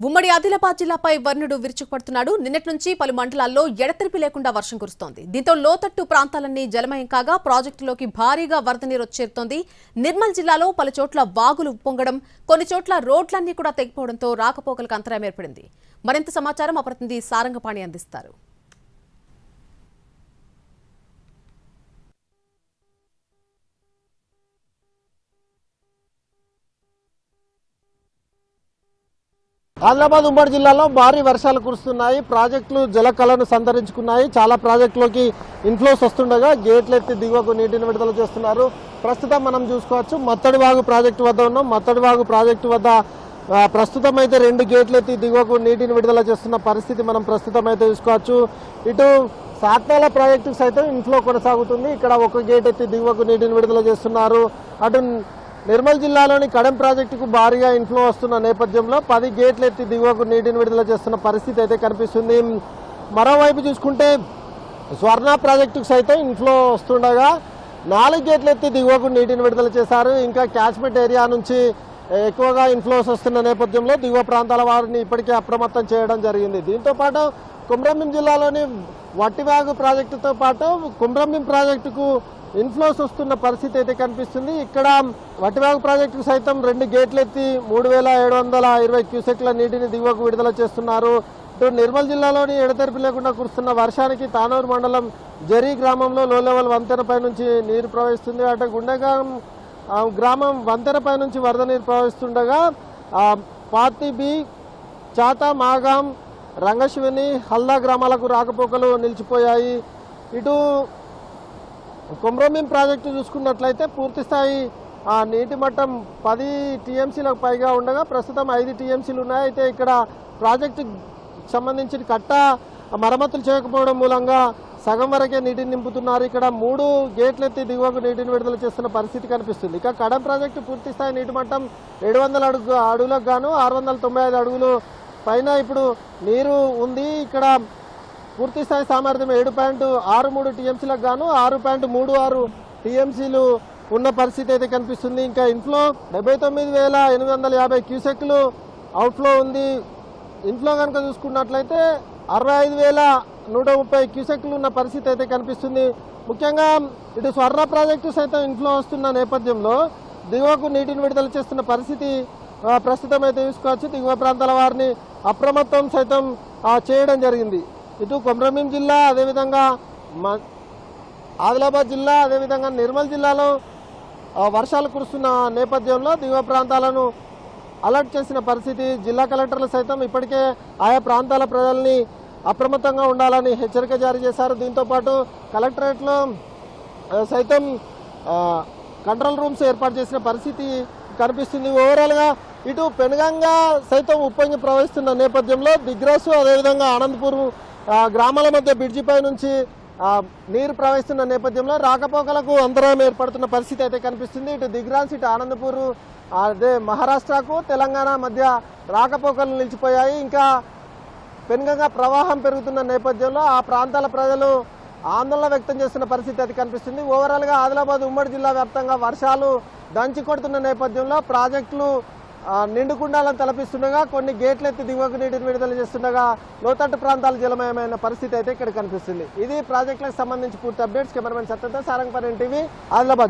ఉమ్మడి ఆదిలాబాద్ జిల్లాపై వర్ణుడు విరుచుకుపడుతున్నాడు. నిన్నటి నుంచి పలు మండలాల్లో ఎడతెరిపి లేకుండా వర్షం కురుస్తోంది. దీంతో లోతట్టు ప్రాంతాలన్నీ జలమయం కాగా ప్రాజెక్టులోకి భారీగా వరద నీరు వచ్చేరుతోంది. నిర్మల్ జిల్లాలో పలు చోట్ల వాగులు ఉప్పొంగడం, కొన్ని చోట్ల రోడ్లన్నీ కూడా తెగిపోవడంతో రాకపోకలకు అంతరాయం ఏర్పడింది. మరింత సమాచారం మా ప్రతినిధి సారంగపాణి అందిస్తారు. ఆదిలాబాద్ ఉమ్మడి జిల్లాలో భారీ వర్షాలు కురుస్తున్నాయి. ప్రాజెక్టులు జలకళను సంతరించుకున్నాయి. చాలా ప్రాజెక్టులోకి ఇన్ఫ్లోస్ వస్తుండగా గేట్లు ఎత్తి దిగువకు నీటిని విడుదల చేస్తున్నారు. ప్రస్తుతం మనం చూసుకోవచ్చు మత్తడివాగు ప్రాజెక్టు వద్ద ఉన్నాం. మత్తడివాగు ప్రాజెక్టు వద్ద ప్రస్తుతం అయితే 2 గేట్లు ఎత్తి దిగువకు నీటిని విడుదల చేస్తున్న పరిస్థితి మనం ప్రస్తుతం అయితే చూసుకోవచ్చు. ఇటు సాత్నాల ప్రాజెక్టుకు సైతం ఇన్ఫ్లో కొనసాగుతుంది. ఇక్కడ 1 గేట్ ఎత్తి దిగువకు నీటిని విడుదల చేస్తున్నారు. అటు నిర్మల్ జిల్లాలోని కడెం ప్రాజెక్టుకు భారీగా ఇన్ఫ్లో వస్తున్న నేపథ్యంలో 10 గేట్లు ఎత్తి దిగువకు నీటిని విడుదల చేస్తున్న పరిస్థితి అయితే కనిపిస్తుంది. మరోవైపు చూసుకుంటే స్వర్ణ ప్రాజెక్టుకు సైతం ఇన్ఫ్లో వస్తుండగా 4 గేట్లు ఎత్తి దిగువకు నీటిని విడుదల చేశారు. ఇంకా క్యాచ్మెంట్ ఏరియా నుంచి ఎక్కువగా ఇన్ఫ్లోస్ వస్తున్న నేపథ్యంలో దిగువ ప్రాంతాల వారిని ఇప్పటికే అప్రమత్తం చేయడం జరిగింది. దీంతో పాటు కొమరంభీం జిల్లాలోని వట్టివాగు ప్రాజెక్టుతో పాటు కొమరంభీం ప్రాజెక్టుకు ఇన్ఫ్లోస్ వస్తున్న పరిస్థితి అయితే కనిపిస్తుంది. ఇక్కడ వట్టివాగు ప్రాజెక్టుకు సైతం 2 గేట్లు ఎత్తి 3720 క్యూసెక్ల నీటిని దిగువకు విడుదల చేస్తున్నారు. ఇటు నిర్మల్ జిల్లాలోని ఎడతెరిపి లేకుండా కురుస్తున్న వర్షానికి తానూరు మండలం జరీ గ్రామంలో లో లెవెల్ వంతెనపై నుంచి నీరు ప్రవహిస్తుంది. అటు గుండెగాం గ్రామం వంతెనపై నుంచి వరద నీరు ప్రవహిస్తుండగా పాతిబి, చాతా, మాగాం, రంగశివని, హల్దా గ్రామాలకు రాకపోకలు నిలిచిపోయాయి. ఇటు కొమరంభీం ప్రాజెక్టు చూసుకున్నట్లయితే పూర్తిస్థాయి నీటి మట్టం 10 టీఎంసీలకు పైగా ఉండగా ప్రస్తుతం 5 టీఎంసీలు ఉన్నాయి. అయితే ఇక్కడ ప్రాజెక్టు సంబంధించిన కట్ట మరమ్మతులు చేయకపోవడం మూలంగా సగం వరకే నీటిని నింపుతున్నారు. ఇక్కడ 3 గేట్లు ఎత్తి దిగువకు నీటిని విడుదల చేస్తున్న పరిస్థితి కనిపిస్తుంది. ఇక కడెం ప్రాజెక్టు పూర్తిస్థాయి నీటి మట్టం 700 అడుగులకు గాను 695 అడుగులు పైన ఇప్పుడు నీరు ఉంది. ఇక్కడ పూర్తిస్థాయి సామర్థ్యం 7.63 టీఎంసీలకు గాను 6.36 టీఎంసీలు ఉన్న పరిస్థితి అయితే కనిపిస్తుంది. ఇంకా ఇన్ఫ్లో 79,850 క్యూసెక్లు అవుట్ఫ్లో ఉంది. ఇన్ఫ్లో కనుక చూసుకున్నట్లయితే 65,130 క్యూసెక్లు ఉన్న పరిస్థితి అయితే కనిపిస్తుంది. ముఖ్యంగా ఇటు స్వర్ణ ప్రాజెక్టు సైతం ఇన్ఫ్లో వస్తున్న నేపథ్యంలో దిగువకు నీటిని విడుదల చేస్తున్న పరిస్థితి ప్రస్తుతం అయితే చూసుకోవచ్చు. దిగువ ప్రాంతాల వారిని అప్రమత్తం సైతం చేయడం జరిగింది. ఇటు కొమరంభీం జిల్లా, అదేవిధంగా ఆదిలాబాద్ జిల్లా, అదేవిధంగా నిర్మల్ జిల్లాలో వర్షాలు కురుస్తున్న నేపథ్యంలో దిగువ ప్రాంతాలను అలర్ట్ చేసిన పరిస్థితి. జిల్లా కలెక్టర్లు సైతం ఇప్పటికే ఆయా ప్రాంతాల ప్రజల్ని అప్రమత్తంగా ఉండాలని హెచ్చరిక జారీ చేశారు. దీంతోపాటు కలెక్టరేట్లో సైతం కంట్రోల్ రూమ్స్ ఏర్పాటు చేసిన పరిస్థితి కనిపిస్తుంది. ఓవరాల్గా ఇటు పెనుగంగా సైతం ఉప్పొంగి ప్రవహిస్తున్న నేపథ్యంలో దిగ్రాసు, అదేవిధంగా ఆనందపూర్ గ్రామాల మధ్య బ్రిడ్జిపై నుంచి నీరు ప్రవహిస్తున్న నేపథ్యంలో రాకపోకలకు అంతరాయం ఏర్పడుతున్న పరిస్థితి అయితే కనిపిస్తుంది. ఇటు దిగ్రాస్, ఇటు ఆనందపూర్, అదే మహారాష్ట్రకు తెలంగాణ మధ్య రాకపోకలు నిలిచిపోయాయి. ఇంకా పెనుగంగా ప్రవాహం పెరుగుతున్న నేపథ్యంలో ఆ ప్రాంతాల ప్రజలు ఆందోళన వ్యక్తం చేస్తున్న పరిస్థితి అయితే కనిపిస్తుంది. ఓవరాల్గా ఆదిలాబాద్ ఉమ్మడి జిల్లా వ్యాప్తంగా వర్షాలు దంచి కొడుతున్న నేపథ్యంలో ప్రాజెక్టులు నిండుకుండాలను తలపిస్తుండగా కొన్ని గేట్లు ఎత్తి దిగువకు నీటిని విడుదల చేస్తుండగా లోతట్టు ప్రాంతాలు జలమయమైన పరిస్థితి అయితే ఇక్కడ కనిపిస్తుంది. ఇది ప్రాజెక్టులకు సంబంధించి పూర్తి అప్డేట్స్. కెమెరామెన్ సత్యంతో సారంగపాణి, టీవీ, ఆదిలాబాద్.